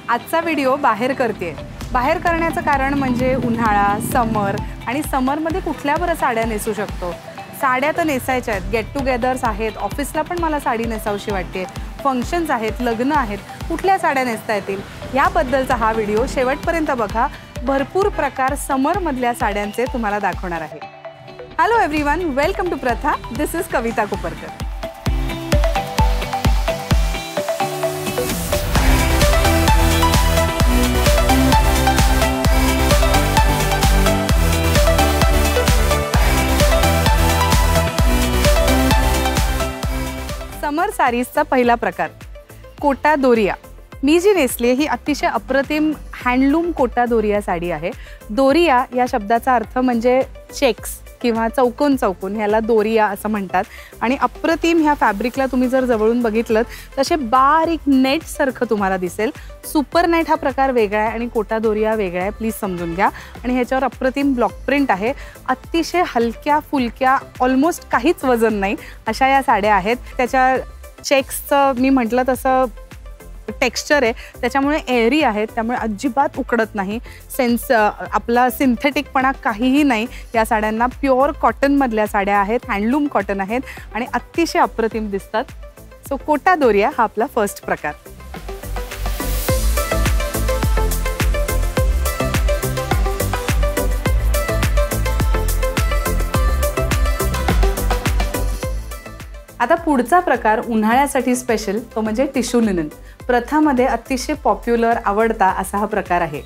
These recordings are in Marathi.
आजचा व्हिडिओ बाहेर करते। बाहेर करण्याचं कारण म्हणजे उन्हाळा, समर आणि समरमध्ये कुठल्या बरं साड्या नेसू शकतो। साड्या तर नेसायच्या आहेत, गेट टुगेदर्स आहेत, ऑफिसला पण मला साडी नेसावीशी वाटते, फंक्शन्स आहेत, लग्न आहेत, कुठल्या साड्या नेसता येतील याबद्दलचा हा व्हिडिओ शेवटपर्यंत बघा। भरपूर प्रकार समरमधल्या साड्यांचे तुम्हाला दाखवणार आहे। हॅलो एव्हरीवन, वेलकम टू प्रथा। दिस इज कविता कुपरकर। समर सारीजचा पहिला प्रकार कोटा दोरिया। मी जी नेसली ही अतिशय अप्रतिम हँडलूम कोटा दोरिया साडी आहे। दोरिया या शब्दाचा अर्थ म्हणजे चेक्स किंवा चौकोन चौकोन, ह्याला दोरिया असं म्हणतात। आणि अप्रतिम ह्या फॅब्रिकला तुम्ही जर जवळून बघितलं तसे बारीक नेट सारखं तुम्हाला दिसेल। सुपर नेट हा प्रकार वेगळा आहे आणि कोटा दोरिया वेगळा आहे, प्लीज समजून घ्या। आणि ह्याच्यावर अप्रतिम ब्लॉक प्रिंट आहे। अतिशय हलक्या फुलक्या, ऑलमोस्ट काहीच वजन नाही अशा या साड्या आहेत। त्याच्या चेक्सचं मी म्हटलं तसं टेक्स्चर आहे, त्याच्यामुळे एअरी आहेत, त्यामुळे अजिबात उकडत नाही। आपला सिंथेटिकपणा काहीही नाही या साड्यांना। प्युअर कॉटनमधल्या साड्या आहेत, हँडलूम कॉटन आहेत आणि अतिशय अप्रतिम दिसतात। सो कोटा दोरिया हा आपला फर्स्ट प्रकार। आता पुढचा प्रकार उन्हाळ्यासाठी स्पेशल, तो म्हणजे टिश्यू लिनन। प्रथामध्ये अतिशय पॉप्युलर आवडता असा हा प्रकार आहे।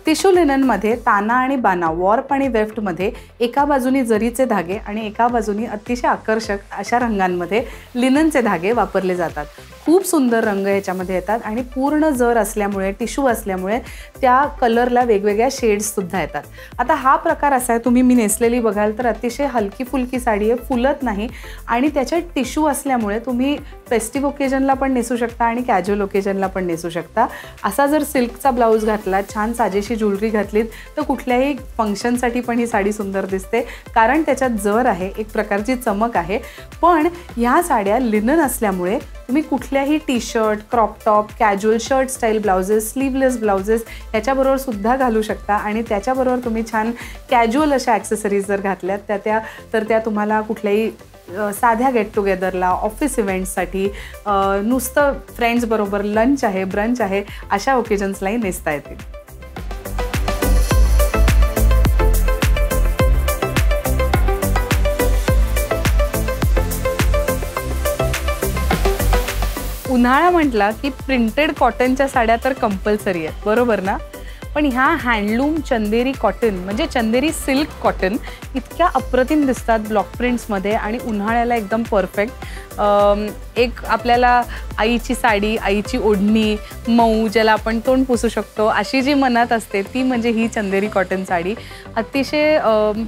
टिश्यू लिननमध्ये ताना आणि बाना, वॉर्प आणि वेफ्टमध्ये एका बाजूनी जरीचे धागे आणि एका बाजूनी अतिशय आकर्षक अशा रंगांमध्ये लिननचे धागे वापरले जातात। खूप सुंदर रंग याच्यामध्ये येतात आणि पूर्ण जर असल्यामुळे, टिश्यू असल्यामुळे त्या कलरला वेगवेगळ्या शेड्स सुद्धा येतात। आता हा प्रकार असा आहे, तुम्ही मी नेसलेली बघाल तर अतिशय हलकी फुलकी साडी आहे, फुलत नाही आणि त्याच्यात टिश्यू असल्यामुळे तुम्ही फेस्टिव्ह ओकेजनला पण नेसू शकता आणि कॅज्युअल ओकेजनला पण नेसू शकता। असा जर सिल्कचा ब्लाऊज घातला, छान साजेशी ज्वेलरी घातलीत तर कुठल्याही फंक्शनसाठी पण ही साडी सुंदर दिसते, कारण त्याच्यात जर आहे, एक प्रकारची चमक आहे। पण ह्या साड्या लिनन असल्यामुळे तुम्ही कुठल्याही T shirt, crop top, casual shirt style blouses, sleeveless blouses ह्याच्याबरोबर सुद्धा घालू शकता आणि त्याच्याबरोबर तुम्ही छान कॅज्युअल अशा ॲक्सेसरीज जर घातल्यात त्या तुम्हाला कुठल्याही साध्या गेट टुगेदरला, ऑफिस इव्हेंट्ससाठी, नुसतं फ्रेंड्सबरोबर लंच आहे, ब्रंच आहे, अशा ओकेजन्सलाही नेसता येतील। उन्हाळा म्हटला की प्रिंटेड कॉटनच्या साड्या तर कंपल्सरी आहेत, बरोबर ना? पण ह्या हँडलूम चंदेरी कॉटन म्हणजे चंदेरी सिल्क कॉटन इतक्या अप्रतिम दिसतात ब्लॉक प्रिंट्समध्ये आणि उन्हाळ्याला एकदम परफेक्ट। एक आपल्याला आईची साडी, आईची ओढणी, मऊ ज्याला आपण तोंड पुसू शकतो अशी जी मनात असते ती म्हणजे ही चंदेरी कॉटन साडी। अतिशय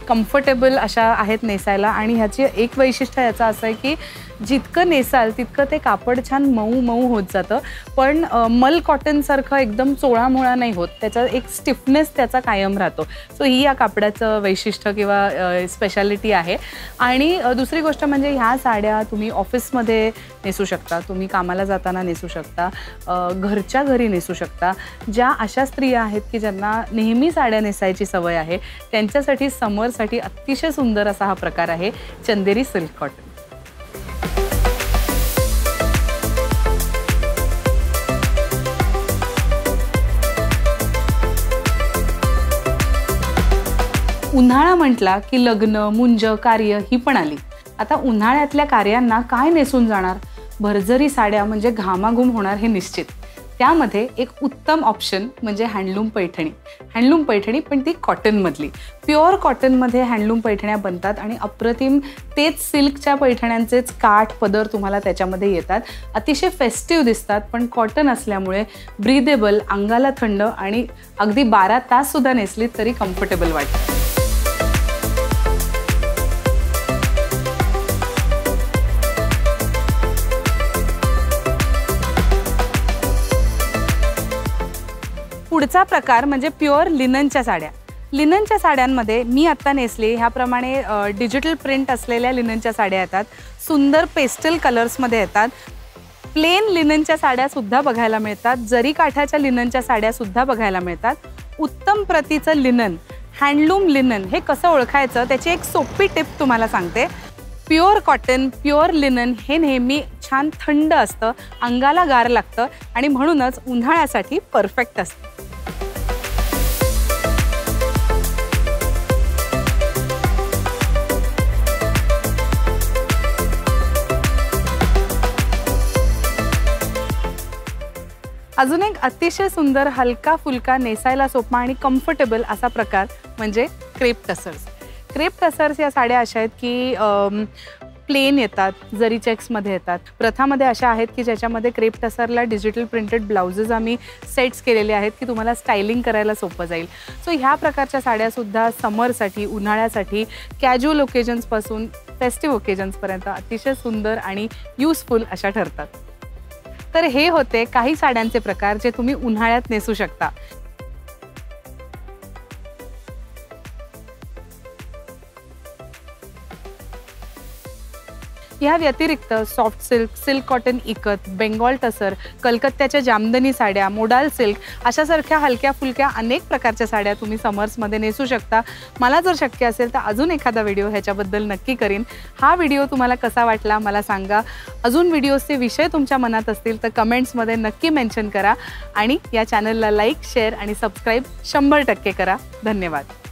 कम्फर्टेबल अशा आहेत नेसायला आणि ह्याची एक वैशिष्ट्य याचं असं आहे की जितकं नेसाल तितकं ते कापड छान मऊ मऊ होत जातं, पण मल कॉटनसारखं एकदम चोळामोळा नाही होत, त्याचा एक स्टिफनेस त्याचा कायम राहतो। सो ही या कापडाचं वैशिष्ट्य किंवा स्पेशालिटी आहे। आणि दुसरी गोष्ट म्हणजे ह्या साड्या तुम्ही ऑफिसमध्ये नेसू शकता, तुम्ही कामाला जाताना नेसू शकता, घरच्या घरी नेसू शकता। ज्या अशा स्त्रिया आहेत की ज्यांना नेहमी साड्या नेसायची सवय आहे त्यांच्यासाठी समरसाठी अतिशय सुंदर असा हा प्रकार आहे चंदेरी सिल्क कॉटन। उन्हाळा म्हटला की लग्न, मुंज, कार्य ही पण आली। आता उन्हाळ्यातल्या कार्यांना काय नेसून जाणार? भरजरी साड्या म्हणजे घामाघूम होणार हे निश्चित। त्यामध्ये एक उत्तम ऑप्शन म्हणजे हँडलूम पैठणी। हँडलूम पैठणी पण ती कॉटनमधली, प्युअर कॉटनमध्ये हँडलूम पैठण्या बनतात आणि अप्रतिम तेच सिल्कच्या पैठण्यांचेच काठ, पदर तुम्हाला त्याच्यामध्ये येतात। अतिशय फेस्टिव्ह दिसतात, पण कॉटन असल्यामुळे ब्रीदेबल, अंगाला थंड आणि अगदी 12 तास सुद्धा नेसलीत तरी कम्फर्टेबल वाटतं। पुढचा प्रकार म्हणजे प्युअर लिननच्या साड्या। लिननच्या साड्यांमध्ये मी आता नेसले ह्याप्रमाणे डिजिटल प्रिंट असलेल्या लिननच्या साड्या येतात। सुंदर पेस्टल कलर्समध्ये येतात। प्लेन लिननच्या साड्या सुद्धा बघायला मिळतात, जरी काठाच्या लिननच्या साड्या सुद्धा बघायला मिळतात. उत्तम प्रतीचं लिनन, हँडलूम लिनन हे कसं ओळखायचं त्याची एक सोपी टिप तुम्हाला सांगते. प्युअर कॉटन, प्युअर लिनन हे नेहमी छान थंड असतं, अंगाला गार लागतं आणि म्हणूनच उन्हाळ्यासाठी परफेक्ट असतं. अजून एक अतिशय सुंदर हलका फुलका नेसायला सोपा आणि कम्फर्टेबल असा प्रकार म्हणजे क्रेप टसर्स. क्रेप टसर्स या साड्या अशा आहेत की प्लेन येतात, जरी चेक्समध्ये येतात. प्रथामध्ये अशा आहेत की ज्याच्यामध्ये क्रेप टसरला डिजिटल प्रिंटेड ब्लाउजेस आम्ही सेट्स केलेले आहेत की तुम्हाला स्टायलिंग करायला सोपं जाईल. सो ह्या प्रकारच्या साड्यासुद्धा समरसाठी, उन्हाळ्यासाठी, कॅज्युअल ओकेजन्सपासून फेस्टिव्ह ओकेजन्सपर्यंत अतिशय सुंदर आणि युजफुल अशा ठरतात. तर हे होते काही साड्यांचे प्रकार जे तुम्ही उन्हाळ्यात नेसू शकता. या व्यतिरिक्त सॉफ्ट सिल्क, सिल्क कॉटन इकत, बेंगॉल टसर, कलकत्त्याच्या जामदनी साड्या, मोडाल सिल्क अशासारख्या हलक्या फुलक्या अनेक प्रकारच्या साड्या तुम्ही समर्समध्ये नेसू शकता. मला जर शक्य असेल तर अजून एखादा व्हिडिओ ह्याच्याबद्दल नक्की करीन. हा व्हिडिओ तुम्हाला कसा वाटला मला सांगा. अजून व्हिडिओचे विषय तुमच्या मनात असतील तर कमेंट्समध्ये नक्की मेन्शन करा आणि या चॅनलला लाईक, शेअर आणि सबस्क्राईब 100% करा. धन्यवाद.